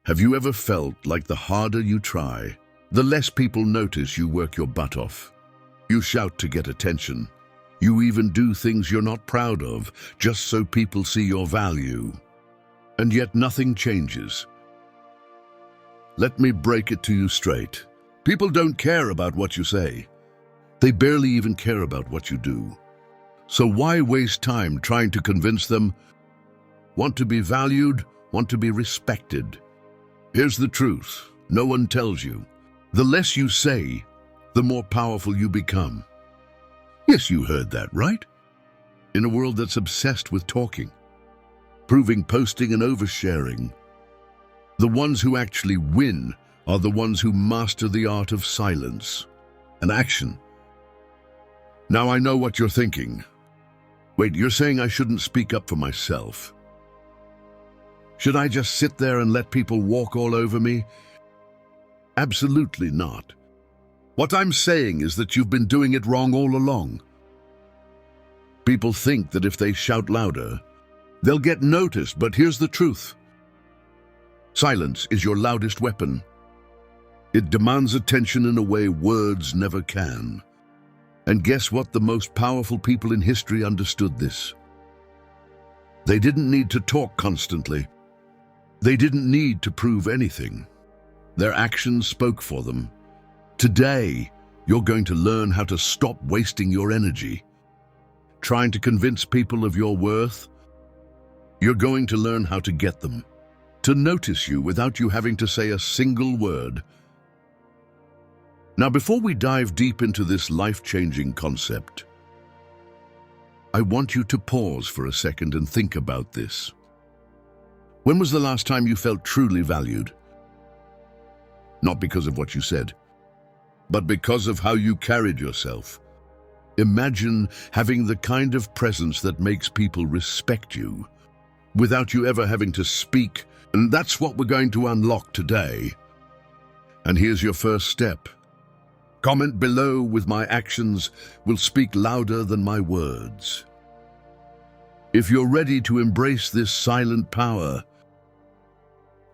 Have you ever felt like the harder you try, the less people notice you work your butt off? You shout to get attention. You even do things you're not proud of, just so people see your value. And yet nothing changes. Let me break it to you straight. People don't care about what you say. They barely even care about what you do. So why waste time trying to convince them? Want to be valued, want to be respected. Here's the truth, no one tells you. The less you say, the more powerful you become. Yes, you heard that, right? In a world that's obsessed with talking, proving, posting, and oversharing, the ones who actually win are the ones who master the art of silence and action. Now I know what you're thinking. Wait, you're saying I shouldn't speak up for myself? Should I just sit there and let people walk all over me? Absolutely not. What I'm saying is that you've been doing it wrong all along. People think that if they shout louder, they'll get noticed, but here's the truth. Silence is your loudest weapon. It demands attention in a way words never can. And guess what? The most powerful people in history understood this. They didn't need to talk constantly. They didn't need to prove anything. Their actions spoke for them. Today, you're going to learn how to stop wasting your energy trying to convince people of your worth. You're going to learn how to get them to notice you without you having to say a single word. Now, before we dive deep into this life-changing concept, I want you to pause for a second and think about this. When was the last time you felt truly valued? Not because of what you said, but because of how you carried yourself. Imagine having the kind of presence that makes people respect you without you ever having to speak, and that's what we're going to unlock today. And here's your first step. Comment below with my actions will speak louder than my words. If you're ready to embrace this silent power,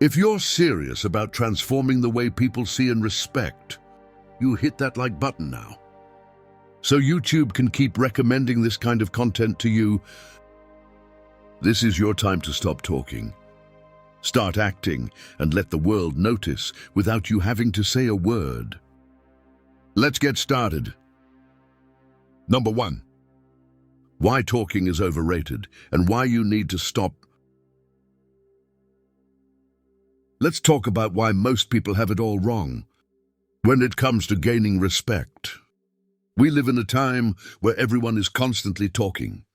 if you're serious about transforming the way people see and respect, you hit that like button now. So YouTube can keep recommending this kind of content to you. This is your time to stop talking. Start acting and let the world notice without you having to say a word. Let's get started. Number 1. Why talking is overrated and why you need to stop. Let's talk about why most people have it all wrong when it comes to gaining respect. We live in a time where everyone is constantly talking.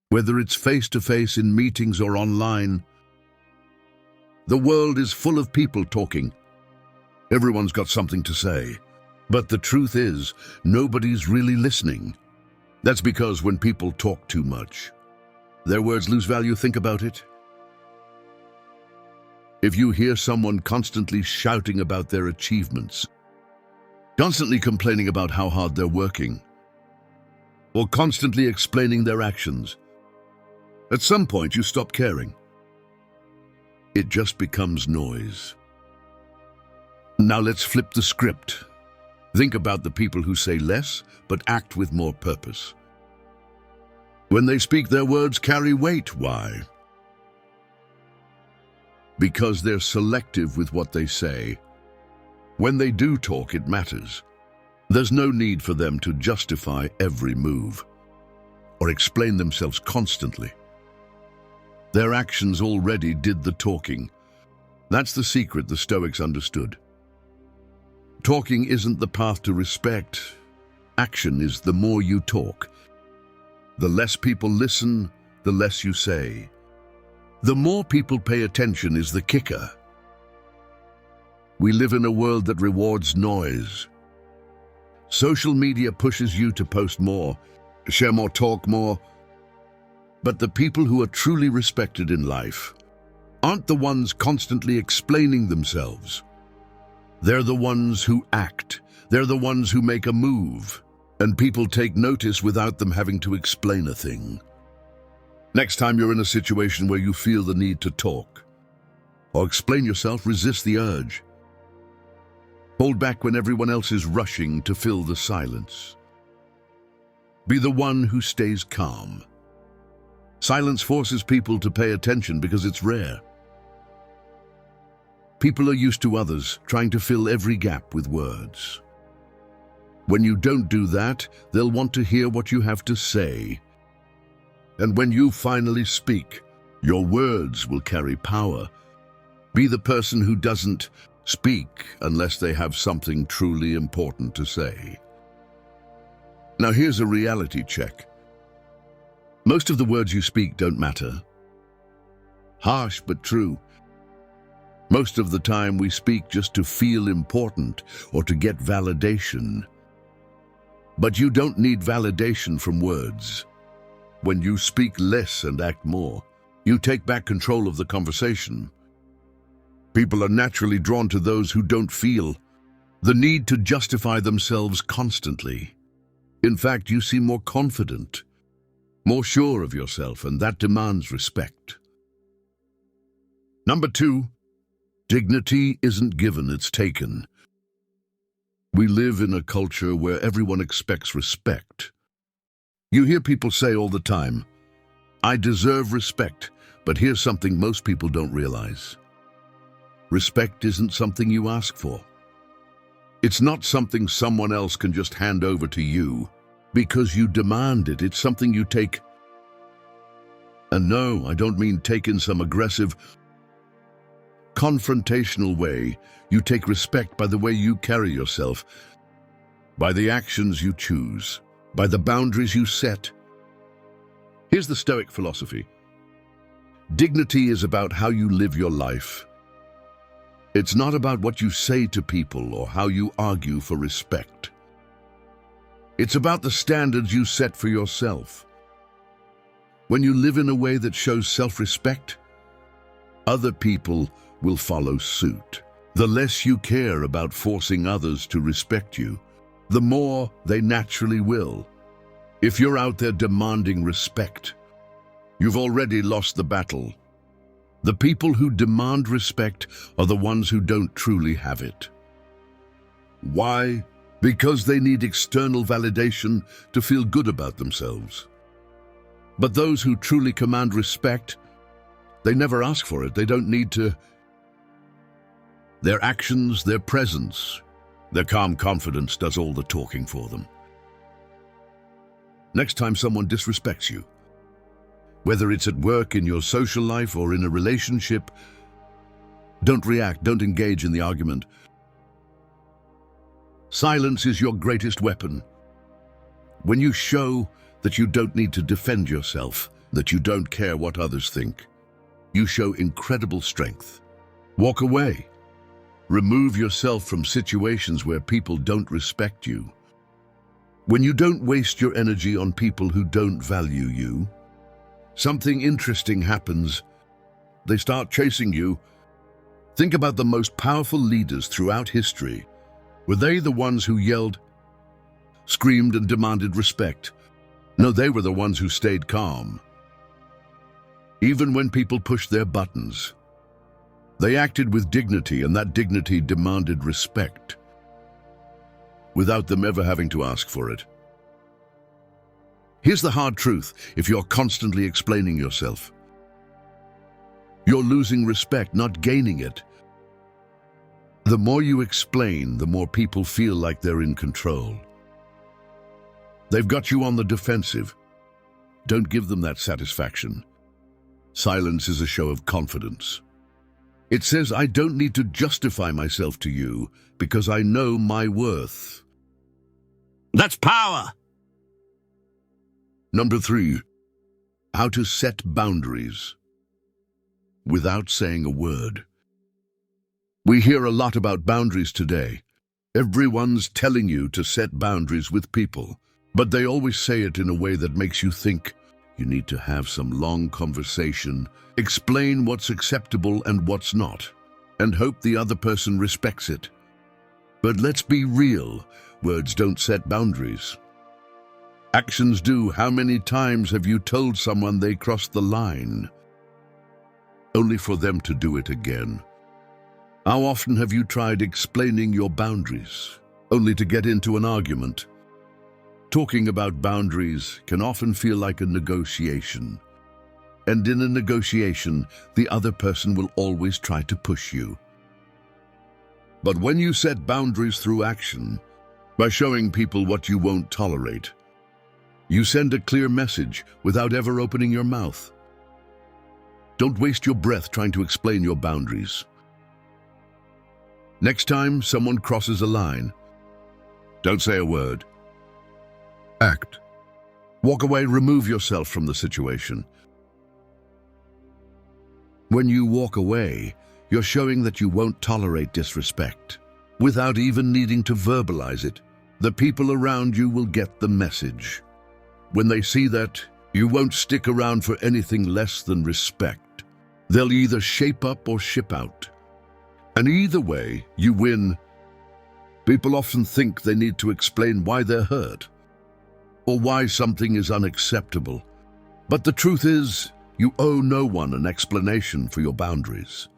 Whether it's face-to-face in meetings or online, the world is full of people talking. Everyone's got something to say. But the truth is, nobody's really listening. That's because when people talk too much, their words lose value. Think about it. If you hear someone constantly shouting about their achievements, constantly complaining about how hard they're working, or constantly explaining their actions, at some point you stop caring. It just becomes noise. Now let's flip the script. Think about the people who say less, but act with more purpose. When they speak, their words carry weight. Why? Because they're selective with what they say. When they do talk, it matters. There's no need for them to justify every move or explain themselves constantly. Their actions already did the talking. That's the secret the Stoics understood. Talking isn't the path to respect. Action is. The more you talk, the less people listen, the less you say. The more people pay attention is the kicker. We live in a world that rewards noise. Social media pushes you to post more, share more, talk more. But the people who are truly respected in life aren't the ones constantly explaining themselves. They're the ones who act. They're the ones who make a move. And people take notice without them having to explain a thing. Next time you're in a situation where you feel the need to talk, or explain yourself, resist the urge. Hold back when everyone else is rushing to fill the silence. Be the one who stays calm. Silence forces people to pay attention because it's rare. People are used to others trying to fill every gap with words. When you don't do that, they'll want to hear what you have to say. And when you finally speak, your words will carry power. Be the person who doesn't speak unless they have something truly important to say. Now here's a reality check. Most of the words you speak don't matter. Harsh but true. Most of the time we speak just to feel important or to get validation. But you don't need validation from words. When you speak less and act more, you take back control of the conversation. People are naturally drawn to those who don't feel the need to justify themselves constantly. In fact, you seem more confident, more sure of yourself, and that demands respect. Number 2, dignity isn't given, it's taken. We live in a culture where everyone expects respect. You hear people say all the time, "I deserve respect," but here's something most people don't realize. Respect isn't something you ask for. It's not something someone else can just hand over to you because you demand it. It's something you take. And no, I don't mean take in some aggressive, confrontational way. You take respect by the way you carry yourself, by the actions you choose, by the boundaries you set. Here's the Stoic philosophy. Dignity is about how you live your life. It's not about what you say to people or how you argue for respect. It's about the standards you set for yourself. When you live in a way that shows self-respect, other people will follow suit. The less you care about forcing others to respect you, the more they naturally will. If you're out there demanding respect, you've already lost the battle. The people who demand respect are the ones who don't truly have it. Why? Because they need external validation to feel good about themselves. But those who truly command respect, they never ask for it. They don't need to. Their actions, their presence, their calm confidence does all the talking for them. Next time someone disrespects you, whether it's at work, in your social life, or in a relationship, don't react, don't engage in the argument. Silence is your greatest weapon. When you show that you don't need to defend yourself, that you don't care what others think, you show incredible strength. Walk away. Remove yourself from situations where people don't respect you. When you don't waste your energy on people who don't value you, something interesting happens. They start chasing you. Think about the most powerful leaders throughout history. Were they the ones who yelled, screamed, and demanded respect? No, they were the ones who stayed calm. Even when people pushed their buttons, they acted with dignity, and that dignity demanded respect, without them ever having to ask for it. Here's the hard truth. If you're constantly explaining yourself, you're losing respect, not gaining it. The more you explain, the more people feel like they're in control. They've got you on the defensive. Don't give them that satisfaction. Silence is a show of confidence. It says, I don't need to justify myself to you because I know my worth. That's power! Number 3, how to set boundaries without saying a word. We hear a lot about boundaries today. Everyone's telling you to set boundaries with people, but they always say it in a way that makes you think you need to have some long conversation, explain what's acceptable and what's not, and hope the other person respects it. But let's be real, words don't set boundaries. Actions do. How many times have you told someone they crossed the line, only for them to do it again? How often have you tried explaining your boundaries, only to get into an argument? Talking about boundaries can often feel like a negotiation. And in a negotiation, the other person will always try to push you. But when you set boundaries through action, by showing people what you won't tolerate, you send a clear message without ever opening your mouth. Don't waste your breath trying to explain your boundaries. Next time someone crosses a line, don't say a word. Act. Walk away, remove yourself from the situation. When you walk away, you're showing that you won't tolerate disrespect. Without even needing to verbalize it, the people around you will get the message. When they see that, you won't stick around for anything less than respect. They'll either shape up or ship out. And either way, you win. People often think they need to explain why they're hurt, or why something is unacceptable. But the truth is, you owe no one an explanation for your boundaries.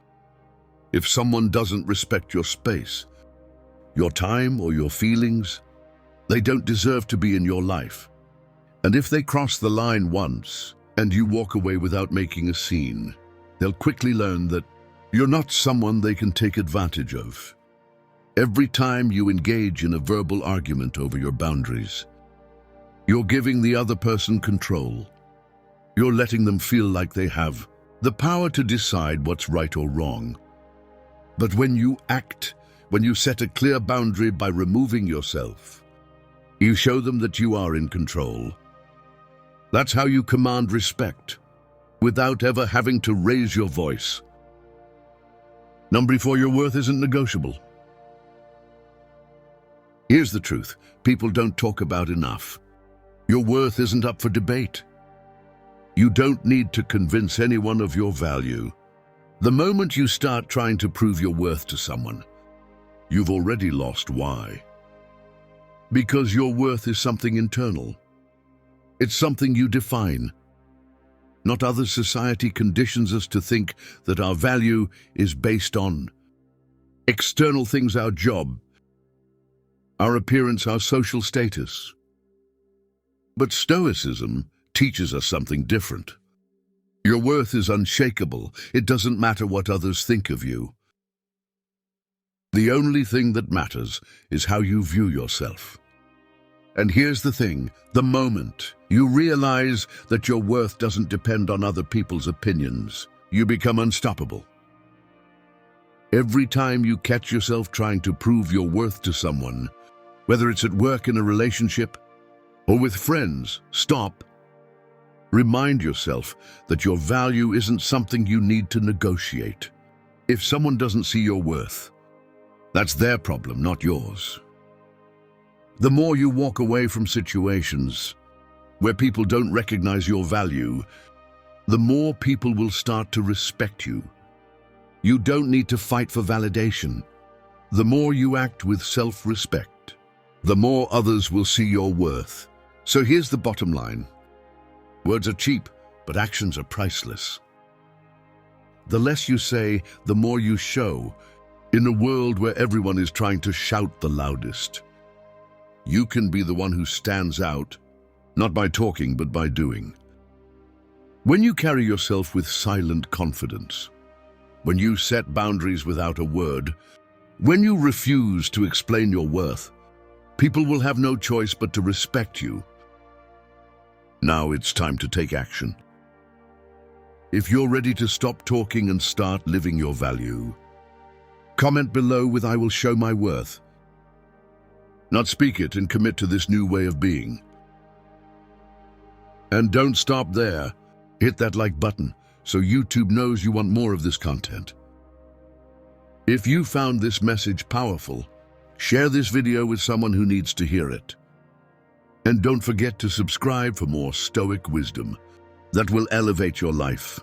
If someone doesn't respect your space, your time, or your feelings, they don't deserve to be in your life. And if they cross the line once, and you walk away without making a scene, they'll quickly learn that you're not someone they can take advantage of. Every time you engage in a verbal argument over your boundaries, you're giving the other person control. You're letting them feel like they have the power to decide what's right or wrong. But when you act, when you set a clear boundary by removing yourself, you show them that you are in control. That's how you command respect, without ever having to raise your voice. Number 4, your worth isn't negotiable. Here's the truth people don't talk about enough. Your worth isn't up for debate. You don't need to convince anyone of your value. The moment you start trying to prove your worth to someone, you've already lost. Why? Because your worth is something internal. It's something you define. Not other. Society conditions us to think that our value is based on external things, our job, our appearance, our social status. But Stoicism teaches us something different. Your worth is unshakable. It doesn't matter what others think of you. The only thing that matters is how you view yourself. And here's the thing, the moment you realize that your worth doesn't depend on other people's opinions, you become unstoppable. Every time you catch yourself trying to prove your worth to someone, whether it's at work, in a relationship, or with friends, stop. Remind yourself that your value isn't something you need to negotiate. If someone doesn't see your worth, that's their problem, not yours. The more you walk away from situations where people don't recognize your value, the more people will start to respect you. You don't need to fight for validation. The more you act with self-respect, the more others will see your worth. So here's the bottom line. Words are cheap, but actions are priceless. The less you say, the more you show. In a world where everyone is trying to shout the loudest, you can be the one who stands out, not by talking, but by doing. When you carry yourself with silent confidence, when you set boundaries without a word, when you refuse to explain your worth, people will have no choice but to respect you. Now it's time to take action. If you're ready to stop talking and start living your value, comment below with "I will show my worth." Not speak it and commit to this new way of being. And don't stop there. Hit that like button so YouTube knows you want more of this content. If you found this message powerful, share this video with someone who needs to hear it. And don't forget to subscribe for more Stoic wisdom that will elevate your life.